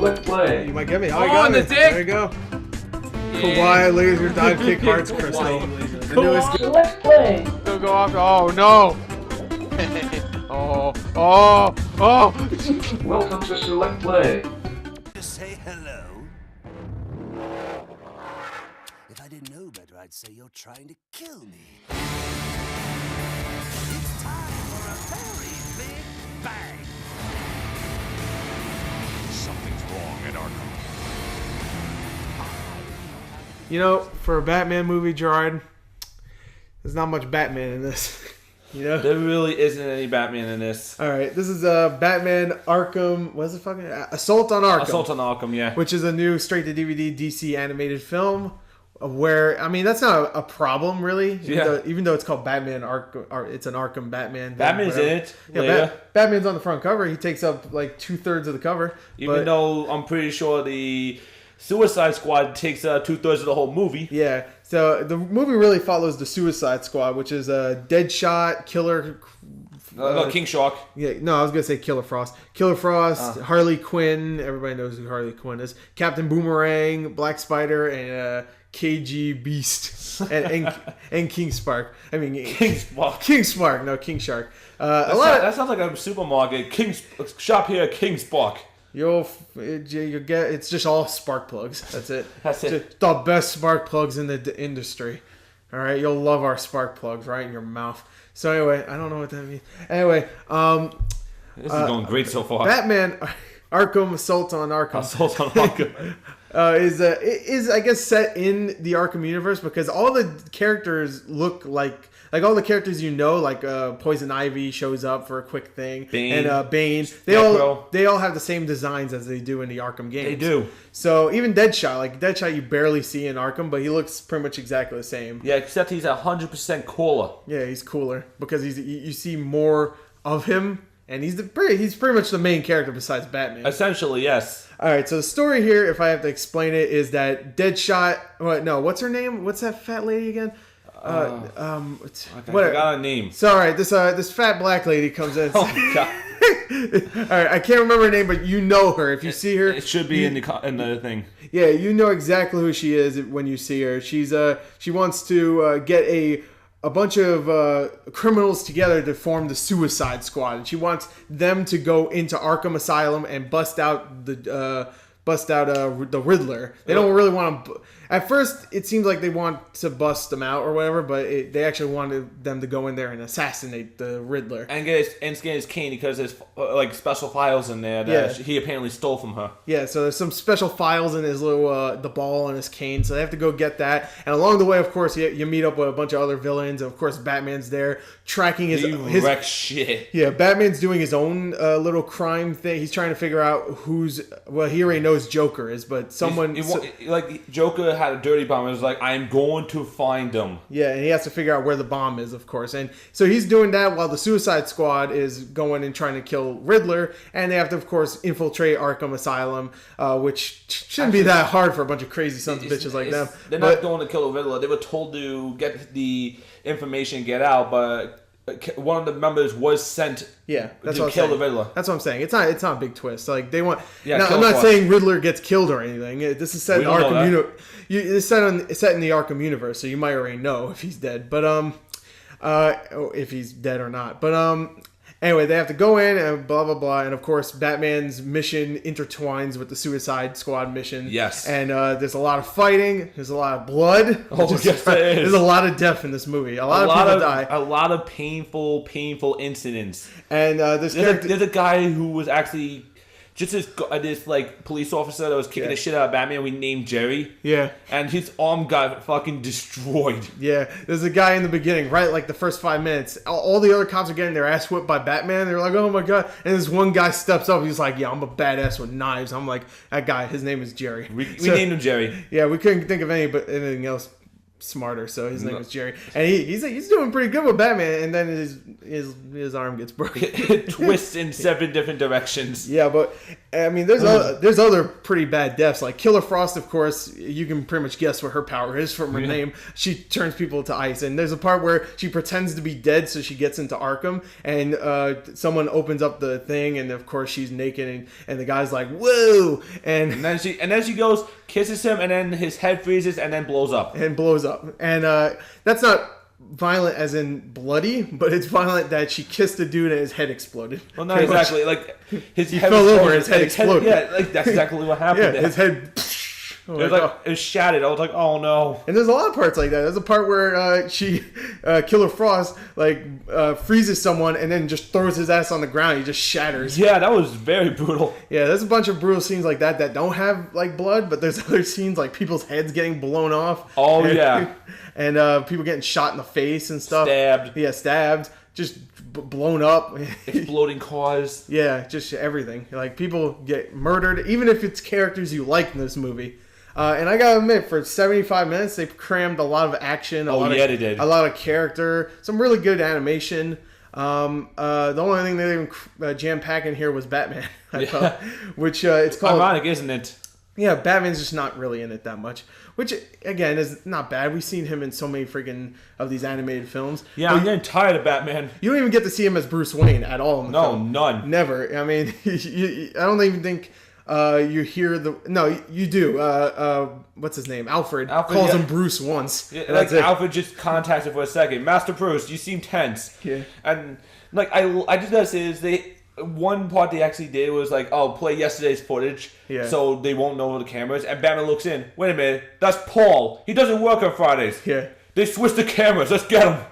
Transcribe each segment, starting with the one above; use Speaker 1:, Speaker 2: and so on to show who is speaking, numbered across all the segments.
Speaker 1: select play.
Speaker 2: You might get me.
Speaker 3: Oh,
Speaker 2: I got
Speaker 3: on the
Speaker 2: it.
Speaker 3: dick.
Speaker 2: There you go.
Speaker 3: Yeah.
Speaker 2: Kawaii laser dive kick hearts crystal. The newest.
Speaker 1: Select play.
Speaker 3: Go off. Oh no. Oh.
Speaker 1: Welcome to select play.
Speaker 4: Say hello. If I didn't know better, I'd say you're trying to kill me. It's time for a very big bang.
Speaker 5: Something's wrong at Arkham.
Speaker 2: You know, for a Batman movie, Gerard, there's not much Batman in this. You know?
Speaker 6: There really isn't any Batman in this.
Speaker 2: All right, this is Batman Arkham. What's it fucking? Assault on Arkham.
Speaker 6: Assault on Arkham, yeah.
Speaker 2: Which is a new straight-to-DVD DC animated film. Where I mean, that's not a problem really. Even though it's called Batman Arkham, it's an Arkham Batman.
Speaker 6: Batman's in it.
Speaker 2: Yeah, Batman's on the front cover. He takes up like 2/3 of the cover.
Speaker 6: Even though I'm pretty sure the Suicide Squad takes 2/3 of the whole movie.
Speaker 2: Yeah. So the movie really follows the Suicide Squad, which is a Deadshot, Killer.
Speaker 6: King Shark.
Speaker 2: Yeah, no, I was gonna say Killer Frost. Harley Quinn. Everybody knows who Harley Quinn is. Captain Boomerang, Black Spider, and KG Beast, and King Spark. I mean
Speaker 6: King Spark.
Speaker 2: King Spark. No, King Shark.
Speaker 6: That sounds like a supermarket. Shop here, King Spark.
Speaker 2: You'll get. It's just all spark plugs. That's it.
Speaker 6: That's it.
Speaker 2: Just the best spark plugs in the industry. All right, you'll love our spark plugs right in your mouth. So anyway, I don't know what that means. Anyway,
Speaker 6: this is going great so far.
Speaker 2: Batman Arkham Assault on Arkham.
Speaker 6: Assault on Arkham.
Speaker 2: is I guess set in the Arkham universe because all the characters look like all the characters like Poison Ivy shows up for a quick thing,
Speaker 6: Bane.
Speaker 2: and Bane. They all have the same designs as they do in the Arkham games.
Speaker 6: They do.
Speaker 2: So even Deadshot you barely see in Arkham, but he looks pretty much exactly the same.
Speaker 6: Yeah, except he's 100% cooler.
Speaker 2: Yeah, he's cooler because you see more of him, and he's pretty much the main character besides Batman.
Speaker 6: Essentially, yes.
Speaker 2: All right, so the story here, if I have to explain it, is that Deadshot. What's her name? What's that fat lady again?
Speaker 6: I forgot her name.
Speaker 2: Sorry, this fat black lady comes in.
Speaker 6: Oh God!
Speaker 2: All right, I can't remember her name, but you know her if you see her.
Speaker 6: It should be in the thing.
Speaker 2: Yeah, you know exactly who she is when you see her. She wants to get a bunch of criminals together to form the Suicide Squad, and she wants them to go into Arkham Asylum and bust out the Riddler. They don't really want to. At first, it seems like they want to bust them out or whatever, but they actually wanted them to go in there and assassinate the Riddler
Speaker 6: and get his cane because there's special files in there that he apparently stole from her.
Speaker 2: Yeah, so there's some special files in his little the ball and his cane, so they have to go get that. And along the way, of course, you meet up with a bunch of other villains, and of course, Batman's there tracking his
Speaker 6: wreck shit.
Speaker 2: Yeah, Batman's doing his own little crime thing. He's trying to figure out he already knows Joker is, but someone
Speaker 6: Joker had a dirty bomb. It was like, I'm going to find them.
Speaker 2: Yeah, and he has to figure out where the bomb is, of course. And so he's doing that while the Suicide Squad is going and trying to kill Riddler. And they have to, of course, infiltrate Arkham Asylum, which shouldn't be that hard for a bunch of crazy sons of bitches like them.
Speaker 6: They're not going to kill the Riddler. They were told to get the information, get out, but one of the members was sent to kill the Riddler.
Speaker 2: That's what I'm saying. It's not a big twist. Like they want.
Speaker 6: Yeah,
Speaker 2: I'm not saying Riddler gets killed or anything. This is set in Arkham universe. It's set in the Arkham universe, so you might already know if he's dead. But if he's dead or not. But anyway, they have to go in and blah blah blah, and of course, Batman's mission intertwines with the Suicide Squad mission.
Speaker 6: Yes.
Speaker 2: And there's a lot of fighting. There's a lot of blood.
Speaker 6: Yes, there is.
Speaker 2: There's a lot of death in this movie. A lot of people die.
Speaker 6: A lot of painful incidents.
Speaker 2: And
Speaker 6: there's a guy who was actually just this police officer that was kicking the shit out of Batman. We named Jerry.
Speaker 2: Yeah. And
Speaker 6: his arm got fucking destroyed.
Speaker 2: Yeah. There's a guy in the beginning, right? Like the first 5 minutes. All the other cops are getting their ass whipped by Batman. They're like, oh my God. And this one guy steps up. He's like, yeah, I'm a badass with knives. I'm like, that guy, his name is Jerry.
Speaker 6: We named him Jerry.
Speaker 2: Yeah, we couldn't think of anything else smarter, so his name was Jerry, and he's doing pretty good with Batman, and then his arm gets broken.
Speaker 6: It twists in 7 different directions.
Speaker 2: Yeah, but I mean, there's other pretty bad deaths. Like Killer Frost, of course, you can pretty much guess what her power is from her name. She turns people to ice, and there's a part where she pretends to be dead, so she gets into Arkham, and someone opens up the thing, and of course she's naked, and the guy's like, "Whoa!" And
Speaker 6: then she goes, kisses him, and then his head freezes, and then blows up.
Speaker 2: And that's not violent as in bloody, but it's violent that she kissed a dude and his head exploded.
Speaker 6: Well, not exactly. Like he
Speaker 2: fell over, his head exploded.
Speaker 6: Yeah, like that's exactly what happened.
Speaker 2: Yeah, his head.
Speaker 6: It was shattered. I was like, oh no.
Speaker 2: And there's a lot of parts like that. There's a part where Killer Frost freezes someone and then just throws his ass on the ground. He just shatters.
Speaker 6: Yeah, that was very brutal.
Speaker 2: Yeah, there's a bunch of brutal scenes like that don't have like blood, but there's other scenes like people's heads getting blown off.
Speaker 6: Oh yeah.
Speaker 2: And people getting shot in the face and stuff.
Speaker 6: Stabbed.
Speaker 2: Yeah, stabbed. Just blown up.
Speaker 6: Exploding cars.
Speaker 2: Yeah, just everything. Like people get murdered, even if it's characters you like in this movie. And I gotta admit, for 75 minutes, they crammed a lot of action.
Speaker 6: They did.
Speaker 2: A lot of character, some really good animation. The only thing they didn't jam pack in here was Batman. I thought, which it's called.
Speaker 6: Ironic, isn't it?
Speaker 2: Yeah, Batman's just not really in it that much, which again is not bad. We've seen him in so many freaking of these animated films.
Speaker 6: Yeah, I'm getting tired of Batman.
Speaker 2: You don't even get to see him as Bruce Wayne at all in the film.
Speaker 6: None.
Speaker 2: Never. I mean, I don't even think. You hear you do. What's his name? Alfred calls him Bruce once.
Speaker 6: Yeah, like Alfred just contacted for a second. Master Bruce, you seem tense.
Speaker 2: Yeah.
Speaker 6: And like I just gotta say is one part they actually did was like, oh, play yesterday's footage, so they won't know the cameras. And Batman looks in. Wait a minute, that's Paul. He doesn't work on Fridays.
Speaker 2: Yeah.
Speaker 6: They switched the cameers. Let's get him.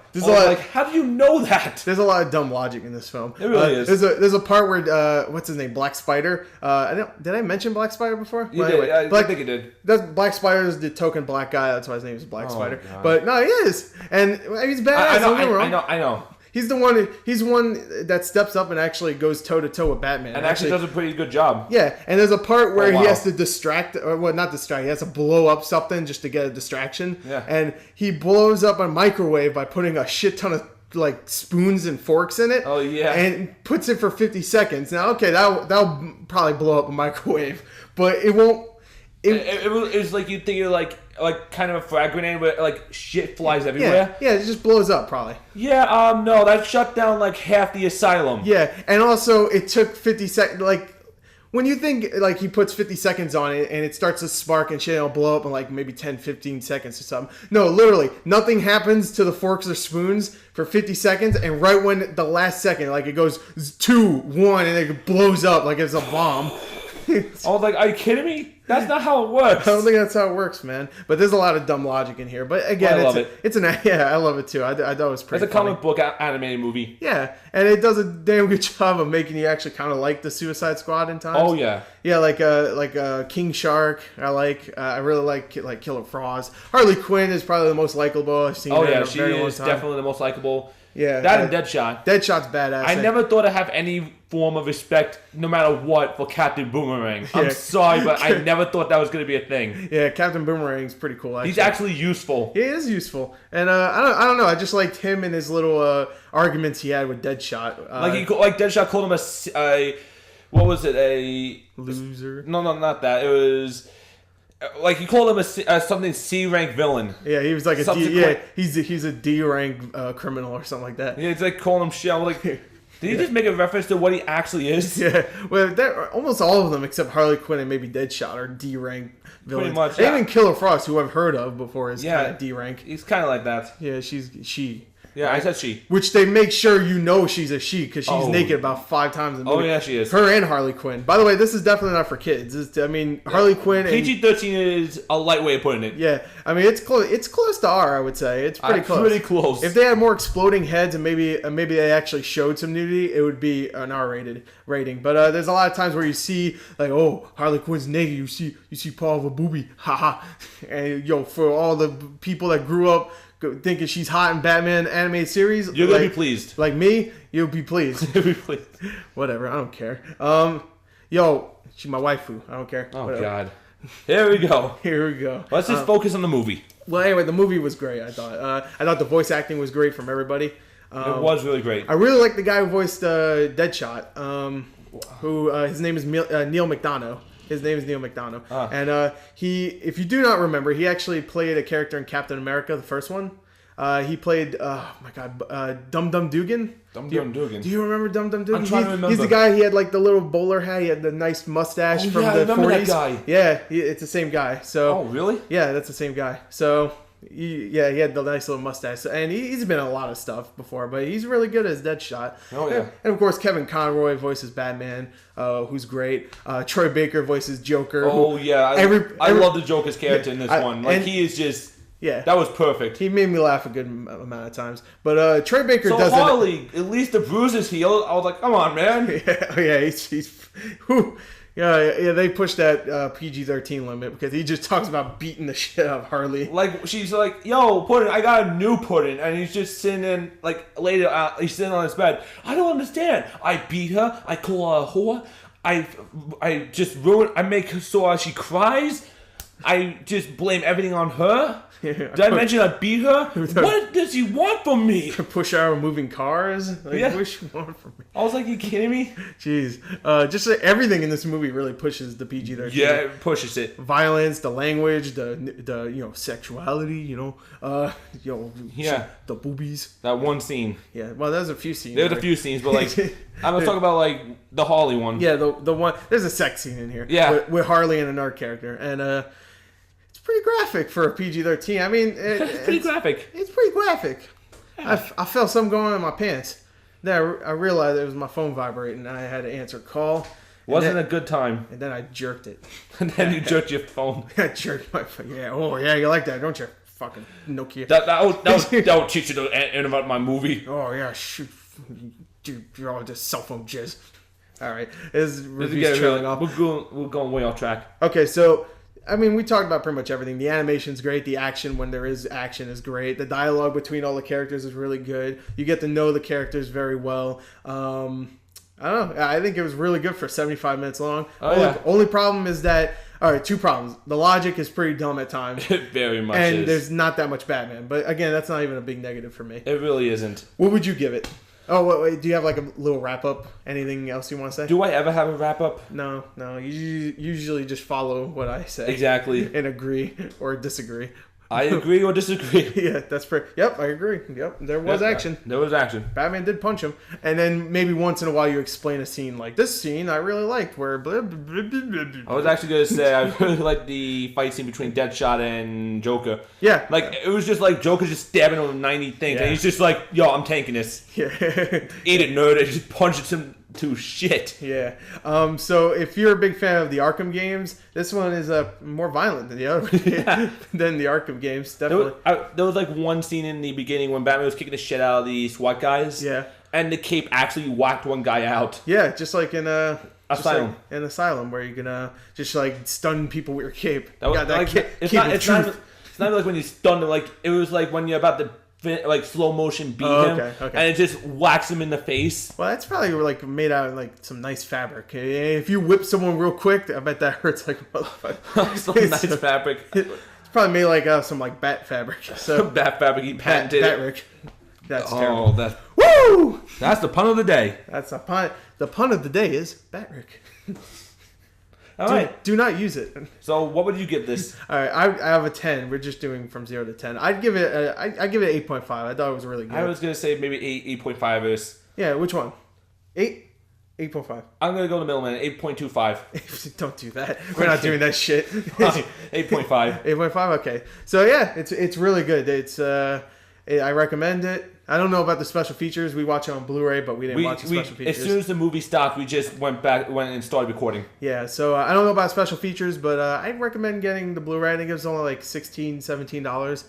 Speaker 6: How do you know that?
Speaker 2: There's a lot of dumb logic in this film.
Speaker 6: It really is.
Speaker 2: There's a part where what's his name? Black Spider. Did I mention Black Spider before?
Speaker 6: You did. I think you did.
Speaker 2: Black Spider is the token black guy. That's why his name is Black Spider.
Speaker 6: God.
Speaker 2: But no, he is, and he's badass.
Speaker 6: I know.
Speaker 2: He's the one. He's one that steps up and actually goes toe to toe with Batman,
Speaker 6: and actually does a pretty good job.
Speaker 2: Yeah, and there's a part where he has to distract, or not distract. He has to blow up something just to get a distraction.
Speaker 6: Yeah,
Speaker 2: and he blows up a microwave by putting a shit ton of like spoons and forks in it.
Speaker 6: Oh yeah,
Speaker 2: and puts it for 50 seconds. Now, okay, that'll probably blow up a microwave, but it won't.
Speaker 6: It's like you think you're like kind of a frag grenade where like shit flies everywhere.
Speaker 2: Yeah, it just blows up probably.
Speaker 6: Yeah, no, that shut down like half the asylum.
Speaker 2: Yeah, and also it took 50 seconds. Like when you think like he puts 50 seconds on it and it starts to spark and shit, it'll blow up in like maybe 10-15 seconds or something. No, literally nothing happens to the forks or spoons for 50 seconds, and right when the last second, like it goes 2, 1, and it blows up like it's a bomb.
Speaker 6: I was like, are you kidding me? That's not how it works.
Speaker 2: I don't think that's how it works, man. But there's a lot of dumb logic in here. But again,
Speaker 6: I love it.
Speaker 2: I love it too. I thought it was pretty.
Speaker 6: It's a comic book animated movie.
Speaker 2: Yeah, and it does a damn good job of making you actually kind of like the Suicide Squad in times.
Speaker 6: Oh yeah.
Speaker 2: Yeah, like King Shark. I really like Killer Frost. Harley Quinn is probably the most likable I've seen.
Speaker 6: Oh yeah, she is definitely the most likable.
Speaker 2: Yeah,
Speaker 6: that and Deadshot.
Speaker 2: Deadshot's badass.
Speaker 6: I never thought I'd have any form of respect, no matter what, for Captain Boomerang. I'm sorry, but I never thought that was going to be a thing.
Speaker 2: Yeah, Captain Boomerang's pretty cool. Actually.
Speaker 6: He's actually useful.
Speaker 2: He is useful, and I don't know. I just liked him and his little arguments he had with Deadshot.
Speaker 6: Like Deadshot called him a what was it? A
Speaker 2: loser?
Speaker 6: No, not that. It was. Like he called him a something C-rank villain.
Speaker 2: Yeah, he was like he's a D-rank criminal or something like that.
Speaker 6: Yeah, it's like calling him shit. Like, did he just make a reference to what he actually is?
Speaker 2: Yeah, well, almost all of them except Harley Quinn and maybe Deadshot are D-rank villains.
Speaker 6: Pretty much.
Speaker 2: Yeah. Even Killer Frost, who I've heard of before, is kind of D-rank.
Speaker 6: He's kind of like that.
Speaker 2: Yeah, she.
Speaker 6: Yeah, I said she.
Speaker 2: Which they make sure you know she's a she because she's naked about 5 times in the movie.
Speaker 6: Oh yeah, she is.
Speaker 2: Her and Harley Quinn. By the way, this is definitely not for kids. Harley Quinn.
Speaker 6: PG-13 is a light way of putting it.
Speaker 2: Yeah, I mean it's close. It's close to R, I would say. It's pretty close.
Speaker 6: Pretty close.
Speaker 2: If they had more exploding heads and maybe they actually showed some nudity, it would be an R-rated rating. But there's a lot of times where you see like, oh, Harley Quinn's naked. You see Paul of a boobie, haha. And for all the people that grew up thinking she's hot in Batman animated series,
Speaker 6: you're gonna be pleased.
Speaker 2: Like me, you'll be pleased.
Speaker 6: You'll be pleased.
Speaker 2: Whatever, I don't care. She's my waifu. I don't care.
Speaker 6: Oh
Speaker 2: Whatever.
Speaker 6: God. Here we go.
Speaker 2: Here we go.
Speaker 6: Let's just focus on the movie.
Speaker 2: Well, anyway, the movie was great. I thought the voice acting was great from everybody.
Speaker 6: It was really great.
Speaker 2: I really like the guy who voiced Deadshot. Who his name is Neil McDonough. His name is Neil McDonough, and if you do not remember, he actually played a character in Captain America, the first one. He played, Dum Dum Dugan.
Speaker 6: Dum Dum Dugan.
Speaker 2: Do you remember Dum Dum Dugan?
Speaker 6: I'm trying to remember.
Speaker 2: He's the guy. He had like the little bowler hat. He had the nice mustache from
Speaker 6: I
Speaker 2: the
Speaker 6: remember
Speaker 2: 40s.
Speaker 6: that guy.
Speaker 2: Yeah, it's the same guy. So.
Speaker 6: Oh, really?
Speaker 2: Yeah, that's the same guy. So. He had the nice little mustache, and he's been in a lot of stuff before, but he's really good as Deadshot.
Speaker 6: Oh yeah,
Speaker 2: and of course Kevin Conroy voices Batman, who's great. Troy Baker voices Joker.
Speaker 6: Oh yeah, I love the Joker's character in this one. Like he is just that was perfect.
Speaker 2: He made me laugh a good amount of times. But Troy Baker doesn't.
Speaker 6: Harley, at least the bruises healed. I was like, come on, man.
Speaker 2: He's whew. Yeah, they pushed that PG-13 limit because he just talks about beating the shit out of Harley.
Speaker 6: Like, she's like, yo, Puddin', I got a new Puddin'. And he's just sitting in, like, later, he's sitting on his bed. I don't understand. I beat her. I call her a whore. I just ruin, I make her so she cries. I just blame everything on her. Did I mention I beat her? What does he want from me?
Speaker 2: Push out moving cars? Like,
Speaker 6: yeah.
Speaker 2: What does he want from me?
Speaker 6: I was like, you kidding me?
Speaker 2: Jeez. Just everything in this movie really pushes the PG-13.
Speaker 6: Yeah, it pushes it.
Speaker 2: Violence, the language, the sexuality, the boobies.
Speaker 6: That one scene.
Speaker 2: Yeah, well, there's a few scenes.
Speaker 6: There's a few scenes, but like, I'm talking about like the Harley one.
Speaker 2: Yeah, the one. There's a sex scene in here.
Speaker 6: Yeah,
Speaker 2: with Harley and another character, and pretty graphic for a PG-13. I mean,
Speaker 6: it's pretty graphic.
Speaker 2: It's pretty graphic. Yeah. I felt something going on in my pants. Then I realized it was my phone vibrating. I had to answer a call.
Speaker 6: Wasn't a good time.
Speaker 2: And then I jerked it.
Speaker 6: And then you jerked your phone.
Speaker 2: I jerked my phone. Yeah. Oh yeah, you like that, don't you? Fucking Nokia.
Speaker 6: That would teach you to interrupt my movie.
Speaker 2: Oh yeah, shoot. You're all just cell phone jizz. All right, this review's trailing off.
Speaker 6: We're going way off track.
Speaker 2: Okay, so. I mean, we talked about pretty much everything. The animation's great. The action, when there is action, is great. The dialogue between all the characters is really good. You get to know the characters very well. I don't know. I think it was really good for 75 minutes long. Only problem is that... All right, two problems. The logic is pretty dumb at times.
Speaker 6: It very much
Speaker 2: is. And
Speaker 6: is.
Speaker 2: there's not that much Batman. But again, that's not even a big negative for me.
Speaker 6: It really isn't.
Speaker 2: What would you give it? Oh, wait, do you have like a little wrap-up? Anything else you want to say?
Speaker 6: Do I ever have a wrap-up?
Speaker 2: No. You usually just follow what I say.
Speaker 6: Exactly.
Speaker 2: And agree or disagree.
Speaker 6: I agree or disagree.
Speaker 2: Yeah, that's pretty... Yep, I agree. Yep, there was action.
Speaker 6: There was action.
Speaker 2: Batman did punch him. And then maybe once in a while you explain a scene like, this scene I really liked where... Blah, blah, blah, blah, blah.
Speaker 6: I was actually going to say, I really liked the fight scene between Deadshot and Joker.
Speaker 2: Yeah.
Speaker 6: Like, it was just like Joker just stabbing him with 90 things. And he's just like, yo, I'm tanking this.
Speaker 2: Yeah.
Speaker 6: Eat it, nerd. It just punches him to shit.
Speaker 2: Yeah. So if you're a big fan of the Arkham games, this one is more violent than the other than the Arkham games. Definitely.
Speaker 6: There was like one scene in the beginning when Batman was kicking the shit out of the SWAT guys.
Speaker 2: Yeah.
Speaker 6: And the cape actually whacked one guy out.
Speaker 2: Yeah, just like in
Speaker 6: Asylum.
Speaker 2: Like in Asylum, where you can just like stun people with your cape.
Speaker 6: It's not like when you stun them. Like it was like when you're about to like slow motion beat him, and it just whacks him in the face.
Speaker 2: Well, that's probably like made out of like some nice fabric. If you whip someone real quick, I bet that hurts like a motherfucker.
Speaker 6: Some nice fabric.
Speaker 2: It's probably made like some like bat fabric. So
Speaker 6: bat fabric. He patented
Speaker 2: Batrick. That's terrible.
Speaker 6: Woo! That's the pun of the day.
Speaker 2: That's a pun. The pun of the day is Batrick.
Speaker 6: All right.
Speaker 2: Do not use it.
Speaker 6: So, what would you give this?
Speaker 2: All right, I have a 10. We're just doing from 0 to 10. I'd give it. I give it 8.5. I thought it was really good.
Speaker 6: I was gonna say maybe 8.5 is.
Speaker 2: Yeah, which one? 8.5.
Speaker 6: I'm gonna go to the middle man. 8.25.
Speaker 2: Don't do that. We're not doing that shit.
Speaker 6: 8.5.
Speaker 2: 8.5. Okay. So yeah, it's really good. I recommend it. I don't know about the special features. We watch it on Blu-ray, but we didn't watch the special features.
Speaker 6: As soon as the movie stopped, we just went and started recording.
Speaker 2: Yeah, so I don't know about special features, but I recommend getting the Blu-ray. I think it's only like $16, $17.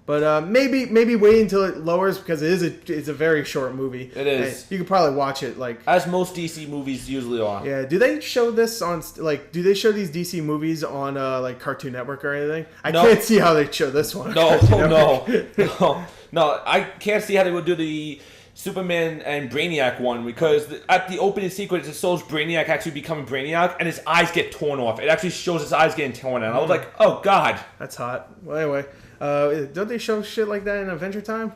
Speaker 2: But maybe wait until it lowers because it's a very short movie.
Speaker 6: It is.
Speaker 2: And you could probably watch it like
Speaker 6: as most DC movies usually are.
Speaker 2: Yeah. Do they show this on like? Do they show these DC movies on like Cartoon Network or anything? I can't see how they show this one.
Speaker 6: No. I can't see how they would do the Superman and Brainiac one because at the opening sequence it shows Brainiac actually becoming Brainiac and his eyes get torn off. It actually shows his eyes getting torn out. I was like, oh god,
Speaker 2: that's hot. Well, anyway. Don't they show shit like that in Adventure Time?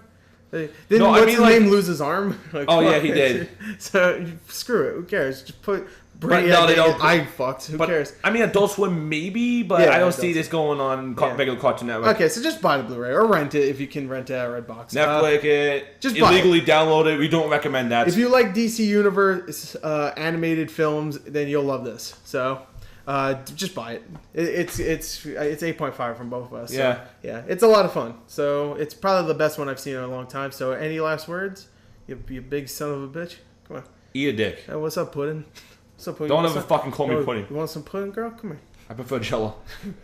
Speaker 2: Didn't
Speaker 6: No, I
Speaker 2: what's
Speaker 6: mean,
Speaker 2: his
Speaker 6: like-
Speaker 2: name lose his arm? Like,
Speaker 6: Oh, yeah,
Speaker 2: fuck
Speaker 6: he
Speaker 2: it.
Speaker 6: did.
Speaker 2: So screw it. Who cares? Just put
Speaker 6: no,
Speaker 2: Brainiac
Speaker 6: they don't.
Speaker 2: eye fucked. Who
Speaker 6: But
Speaker 2: cares?
Speaker 6: I mean, Adult Swim maybe, but
Speaker 2: Yeah,
Speaker 6: I don't
Speaker 2: Adult
Speaker 6: see this going on
Speaker 2: Yeah.
Speaker 6: regular Cartoon Network.
Speaker 2: Okay, so just buy the Blu-ray or rent it if you can rent it at Redbox.
Speaker 6: Netflix it,
Speaker 2: just buy
Speaker 6: illegally download it. We don't recommend that.
Speaker 2: If you like DC Universe animated films, then you'll love this. So, just buy it. It's 8.5 from both of us. So,
Speaker 6: Yeah.
Speaker 2: it's a lot of fun. So it's probably the best one I've seen in a long time. So any last words? You big son of a bitch. Come on.
Speaker 6: Eat a dick.
Speaker 2: Hey, what's up, Puddin'? What's up, Puddin'?
Speaker 6: Don't
Speaker 2: You
Speaker 6: ever
Speaker 2: want some-
Speaker 6: fucking call me Pudding.
Speaker 2: You want some pudding, girl? Come here.
Speaker 6: I prefer Jello.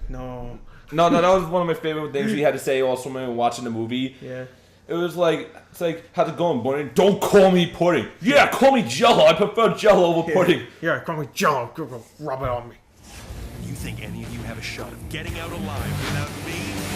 Speaker 2: No.
Speaker 6: No, that was one of my favorite things we had to say also when we were watching the movie.
Speaker 2: Yeah.
Speaker 6: It was like, it's like, how's it going, Pudding? Don't call me Pudding. Yeah, call me Jello. I prefer Jello over Pudding.
Speaker 2: Yeah, call me Jello. Rub it on me.
Speaker 5: You think any of you have a shot of getting out alive without me?